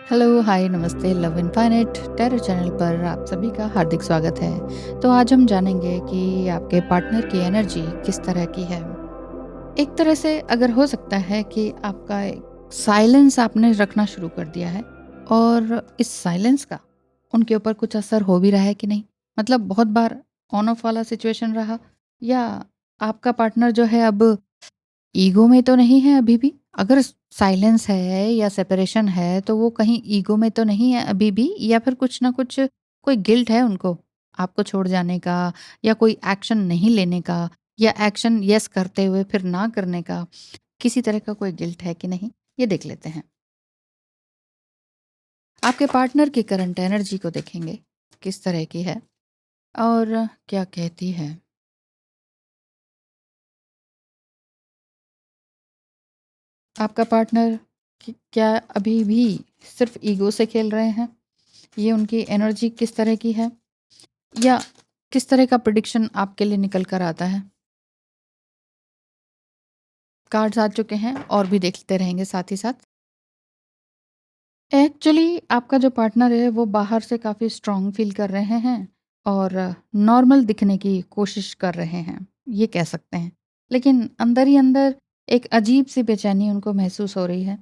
Hello, हाय, नमस्ते, love infinite tarot channel पर आप सभी का हार्दिक स्वागत है। तो आज हम जानेंगे कि आपके पार्टनर की एनर्जी किस तरह की है। एक तरह से अगर हो सकता है कि आपका एक साइलेंस आपने रखना शुरू कर दिया है और इस साइलेंस का उनके ऊपर कुछ असर हो भी रहा है कि नहीं? मतलब बहुत बार ऑन ऑफ वाला सिचुएशन रहा या आपका पार्टनर जो है अब ईगो में तो नहीं है अभी भी? अगर साइलेंस है या सेपरेशन है तो वो कहीं ईगो में तो नहीं है अभी भी या फिर कुछ ना कुछ कोई गिल्ट है उनको आपको छोड़ जाने का या कोई एक्शन नहीं लेने का या एक्शन यस करते हुए फिर ना करने का किसी तरह का कोई गिल्ट है कि नहीं? ये देख लेते हैं। आपके पार्टनर की करंट एनर्जी को देखेंगे किस तरह की है और क्या कहती है। आपका पार्टनर क्या अभी भी सिर्फ ईगो से खेल रहे हैं? ये उनकी एनर्जी किस तरह की है या किस तरह का प्रिडिक्शन आपके लिए निकल कर आता है? कार्ड्स आ चुके हैं और भी देखते रहेंगे साथ ही साथ। एक्चुअली आपका जो पार्टनर है वो बाहर से काफ़ी स्ट्रॉन्ग फील कर रहे हैं और नॉर्मल दिखने की कोशिश कर रहे हैं, ये कह सकते हैं। लेकिन अंदर ही अंदर एक अजीब सी बेचैनी उनको महसूस हो रही है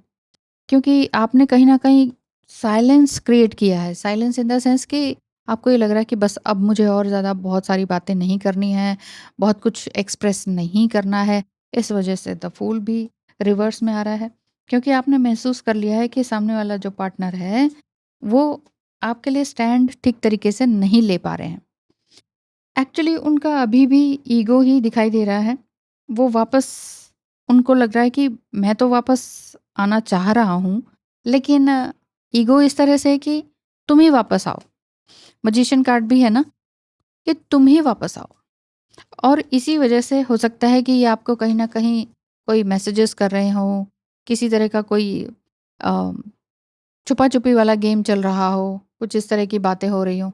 क्योंकि आपने कहीं न कहीं साइलेंस क्रिएट किया है। साइलेंस इन द सेंस कि आपको ये लग रहा है कि बस अब मुझे और ज़्यादा बहुत सारी बातें नहीं करनी है, बहुत कुछ एक्सप्रेस नहीं करना है। इस वजह से द फूल भी रिवर्स में आ रहा है क्योंकि आपने महसूस कर लिया है कि सामने वाला जो पार्टनर है, वो आपके लिए स्टैंड ठीक तरीके से नहीं ले पा रहे हैं। एक्चुअली उनका अभी भी ईगो ही दिखाई दे रहा है। वो वापस उनको लग रहा है कि मैं तो वापस आना चाह रहा हूँ, लेकिन ईगो इस तरह से है कि तुम ही वापस आओ। मैजिशियन कार्ड भी है ना कि तुम ही वापस आओ और इसी वजह से हो सकता है कि ये आपको कहीं न कहीं कोई मैसेजेस कर रहे हों, किसी तरह का कोई अ, छुपा-छुपी वाला गेम चल रहा हो, कुछ इस तरह की बातें हो रही हों।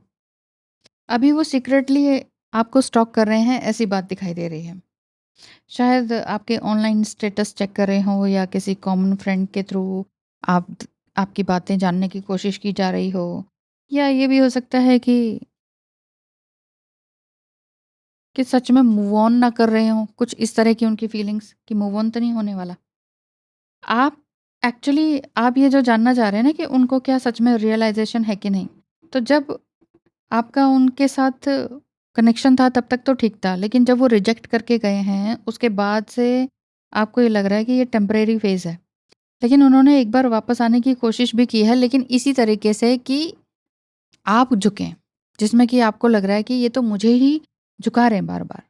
अभी वो सीक्रेटली आपको स्टॉक कर रहे हैं, ऐसी बात दिखाई दे रही है। शायद आपके ऑनलाइन स्टेटस चेक कर रहे हों या किसी कॉमन फ्रेंड के थ्रू आप आपकी बातें जानने की कोशिश की जा रही हो या ये भी हो सकता है कि सच में मूव ऑन ना कर रहे हों, कुछ इस तरह की उनकी फीलिंग्स कि मूव ऑन तो नहीं होने वाला। आप एक्चुअली आप ये जो जानना चाह रहे हैं ना कि उनको क्या सच में रियलाइज़ेशन है कि नहीं? तो जब आपका उनके साथ कनेक्शन था तब तक तो ठीक था, लेकिन जब वो रिजेक्ट करके गए हैं, उसके बाद से आपको ये लग रहा है कि ये टेम्परेरी फ़ेज़ है। लेकिन उन्होंने एक बार वापस आने की कोशिश भी की है, लेकिन इसी तरीके से कि आप झुकें, जिसमें कि आपको लग रहा है कि ये तो मुझे ही झुका रहे हैं बार-बार,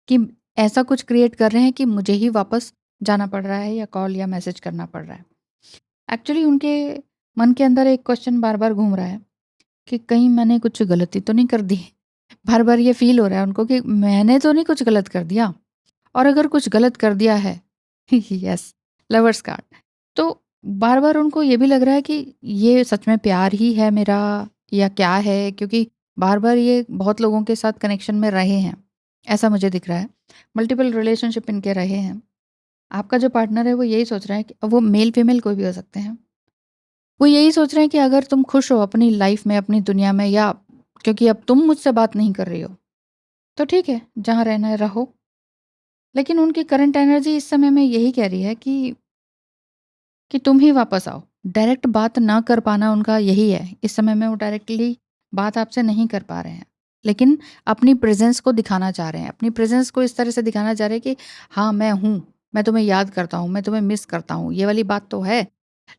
कि ऐसा कुछ क्रिएट कर रहे हैं कि मुझे ही वापस जाना पड़ रहा है या कॉल या मैसेज करना पड़ रहा है। एक्चुअली उनके मन के अंदर एक क्वेश्चन बार-बार घूम रहा है कि कहीं मैंने कुछ गलती तो नहीं कर दी? बार-बार ये फ़ील हो रहा है उनको कि मैंने तो नहीं कुछ गलत कर दिया? और अगर कुछ गलत कर दिया है यस, लवर्स कार्ड। तो बार-बार उनको ये भी लग रहा है कि ये सच में प्यार ही है मेरा या क्या है? क्योंकि बार-बार ये बहुत लोगों के साथ कनेक्शन में रहे हैं, ऐसा मुझे दिख रहा है। मल्टीपल रिलेशनशिप इनके रहे हैं। आपका जो पार्टनर है वो यही सोच रहा है कि वो मेल-फीमेल कोई भी हो सकते हैं। वो यही सोच रहे हैं कि अगर तुम खुश हो अपनी लाइफ़ में, अपनी दुनिया में या क्योंकि अब तुम मुझसे बात नहीं कर रही हो, तो ठीक है, जहाँ रहना है रहो। लेकिन उनकी करंट एनर्जी इस समय में यही कह रही है कि तुम ही वापस आओ। डायरेक्ट बात ना कर पाना उनका यही है। इस समय में वो डायरेक्टली बात आपसे नहीं कर पा रहे हैं। लेकिन अपनी प्रेज़ेंस को दिखाना चाह रहे हैं। अपनी प्रेज़ेंस को इस तरह से दिखाना चाह रहे हैं कि हाँ, मैं हूँ। मैं तुम्हें याद करता हूँ, मैं तुम्हें मिस करता हूँ। ये वाली बात तो है।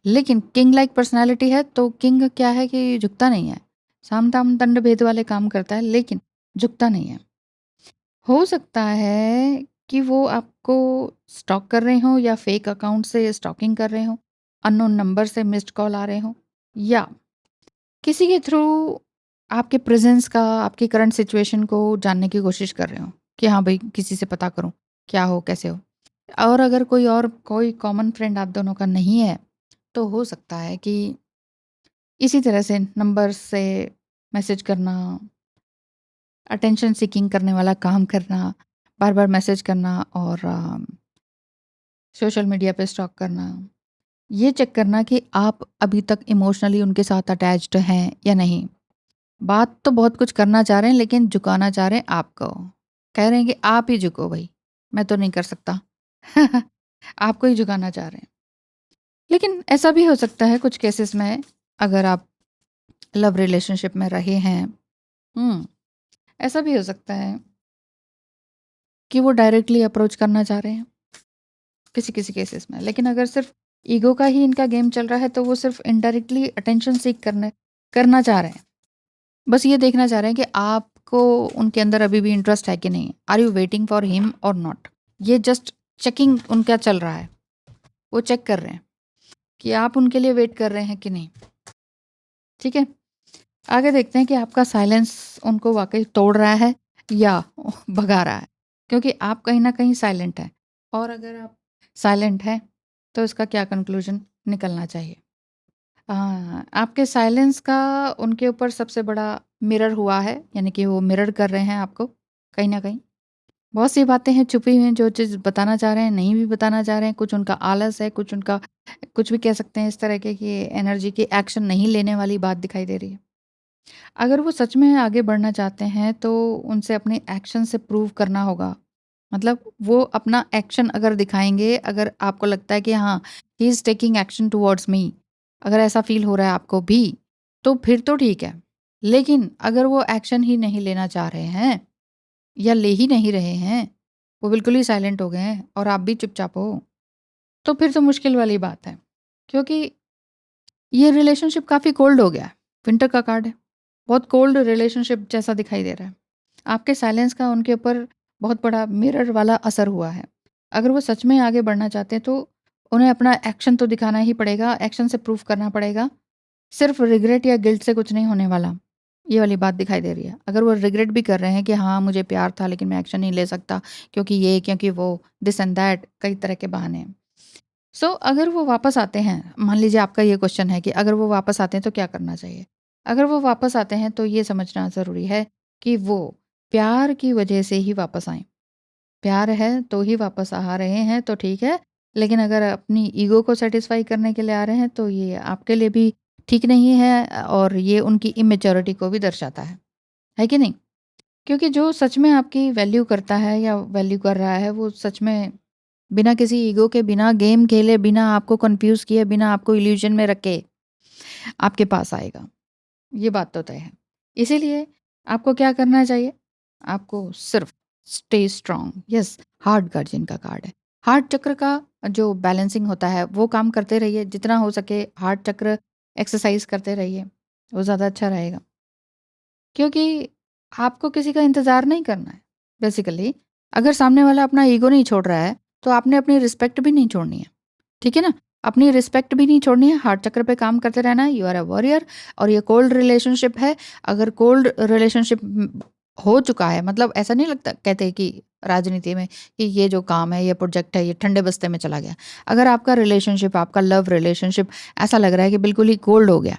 लेकिन किंग लाइक पर्सनैलिटी है तो किंग क्या है कि झुकता नहीं है। साम-दाम, दंड-भेद वाले काम करता है लेकिन झुकता नहीं है। हो सकता है कि वो आपको स्टॉक कर रहे हों या फेक अकाउंट से स्टॉकिंग कर रहे हों, अननोन नंबर से मिस्ड कॉल आ रहे हों या किसी के थ्रू आपके प्रेज़ेंस का, आपकी करंट सिचुएशन को जानने की कोशिश कर रहे हों कि हाँ भई, किसी से पता करूँ, क्या हो, कैसे हो? और अगर कोई कॉमन फ्रेंड आप दोनों का नहीं है, तो हो सकता है कि इसी तरह से नंबर से मैसेज करना, अटेंशन सीकिंग करने वाला काम करना, बार-बार मैसेज करना और सोशल मीडिया पे स्टॉक करना। ये चेक करना कि आप अभी तक इमोशनली उनके साथ अटैच्ड हैं या नहीं। बात तो बहुत कुछ करना चाह रहे हैं लेकिन झुकाना चाह रहे हैं आपको। कह रहे हैं कि आप ही झुको भई, मैं तो नहीं कर सकता। आपको ही झुकाना चाह रहे हैं। लेकिन ऐसा भी हो सकता है कुछ केसेस में, अगर आप लव रिलेशनशिप में रहे हैं, ऐसा भी हो सकता है कि वो डायरेक्टली अप्रोच करना चाह रहे हैं, किसी-किसी केसेस में। लेकिन अगर सिर्फ़ ईगो का ही इनका गेम चल रहा है तो वो सिर्फ़ इनडायरेक्टली अटेंशन सीक करना चाह रहे हैं। बस ये देखना चाह रहे हैं कि आपको उनके अंदर अभी भी इंटरेस्ट है कि नहीं? Are you waiting for him or not? ये जस्ट चेकिंग उनका चल रहा है। वो चेक कर रहे हैं कि आप उनके लिए वेट कर रहे हैं कि नहीं। ठीक है? आगे देखते हैं कि आपका साइलेंस उनको वाक़ई तोड़ रहा है या भगा रहा है। क्योंकि आप कहीं न कहीं साइलेंट हैं, और अगर आप साइलेंट हैं, तो इसका क्या कंक्लूज़न निकलना चाहिए? आपके साइलेंस का उनके ऊपर सबसे बड़ा मिरर हुआ है, यानी कि वो मिरर कर रहे हैं आपको कहीं न कहीं। बहुत सी बातें हैं छुपी हुई हैं, जो चीज़ बताना चाह रहे हैं, नहीं भी बताना चाह रहे हैं। कुछ उनका आलस है, कुछ उनका कुछ भी कह सकते हैं इस तरह के कि एनर्जी की एक्शन नहीं लेने वाली बात दिखाई दे रही है। अगर वो सच में आगे बढ़ना चाहते हैं तो उनसे अपने एक्शन से प्रूव करना होगा। मतलब वो अपना एक्शन अगर दिखाएँगे, अगर आपको लगता है कि हाँ, he is taking action towards me, अगर ऐसा फ़ील हो रहा है आपको भी, तो फिर तो ठीक है। लेकिन अगर वो एक्शन ही नहीं लेना चाह रहे हैं या ले ही नहीं रहे हैं, वो बिल्कुल ही साइलेंट हो गए हैं और आप भी चुपचाप हो, तो फिर तो मुश्किल वाली बात है। क्योंकि ये रिलेशनशिप काफ़ी कोल्ड हो गया है। विंटर का कार्ड है। बहुत कोल्ड रिलेशनशिप जैसा दिखाई दे रहा है। आपके साइलेंस का उनके ऊपर बहुत बड़ा मिरर वाला असर हुआ है। अगर वो सच में आगे बढ़ना चाहते हैं तो उन्हें अपना एक्शन तो दिखाना ही पड़ेगा, एक्शन से प्रूव करना पड़ेगा। सिर्फ़ रिग्रेट या गिल्ट से कुछ नहीं होने वाला। ये वाली बात दिखाई दे रही है। अगर वो रिग्रेट भी कर रहे हैं कि हाँ, मुझे प्यार था लेकिन मैं एक्शन नहीं ले सकता क्योंकि ये, क्योंकि वो, दिस एंड दैट, कई तरह के बहाने हैं। सो अगर वो वापस आते हैं, मान लीजिए आपका ये क्वेश्चन है कि अगर वो वापस आते हैं तो क्या करना चाहिए? अगर वो वापस आते हैं तो ये समझना ज़रूरी है कि वो प्यार की वजह से ही वापस आएँ। प्यार है तो ही वापस आ रहे हैं तो ठीक है, लेकिन अगर अपनी ईगो को सैटिस्फाई करने के लिए आ रहे हैं तो ये आपके लिए भी ठीक नहीं है, और ये उनकी इमैच्योरिटी को भी दर्शाता है कि नहीं? क्योंकि जो सच में आपकी वैल्यू करता है या वैल्यू कर रहा है, वो सच में बिना किसी ईगो के, बिना गेम खेले, बिना आपको कन्फ्यूज़ किए, बिना आपको इल्यूज़न में रखे आपके पास आएगा। ये बात तो तय है। इसीलिए आपको क्या करना चाहिए? आपको सिर्फ़ stay strong. Yes, heart guardian का कार्ड है। हार्ट चक्र का जो बैलेंसिंग होता है, वो काम करते रहिए। जितना हो सके हार्ट चक्र एक्सरसाइज़ करते रहिए, वो ज़्यादा अच्छा रहेगा। क्योंकि आपको किसी का इंतज़ार नहीं करना है बेसिकली। अगर सामने वाला अपना ईगो नहीं छोड़ रहा है, तो आपने अपनी रिस्पेक्ट भी नहीं छोड़नी है। ठीक है ना? अपनी रिस्पेक्ट भी नहीं छोड़नी है, हार्ट चक्र पे काम करते रहना है, यू आर अ वॉरियर। और ये कोल्ड रिलेशनशिप है, अगर कोल्ड रिलेशनशिप हो चुका है, मतलब ऐसा नहीं लगता, कहते हैं कि राजनीति में कि ये जो काम है, ये प्रोजेक्ट है, ये ठंडे बस्ते में चला गया। अगर आपका रिलेशनशिप, आपका लव रिलेशनशिप ऐसा लग रहा है कि बिल्कुल ही कोल्ड हो गया,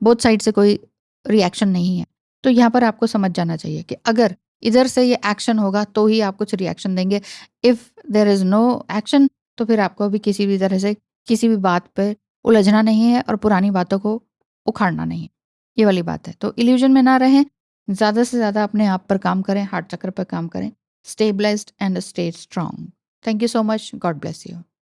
बोथ साइड से कोई रिएक्शन नहीं है, तो यहाँ पर आपको समझ जाना चाहिए कि अगर इधर से ये एक्शन होगा तो ही आप कुछ रिएक्शन देंगे। If there is no action, तो फिर आपको भी किसी भी तरह से किसी भी बात पे उलझना नहीं है और पुरानी बातों को उखाड़ना नहीं है। ये वाली बात है। तो इल्यूज़न में ना रहें, ज़्यादा से ज़्यादा अपने आप पर काम करें, हार्ट चक्र पर काम करें। Stay blessed and stay strong. Thank you so much. God bless you.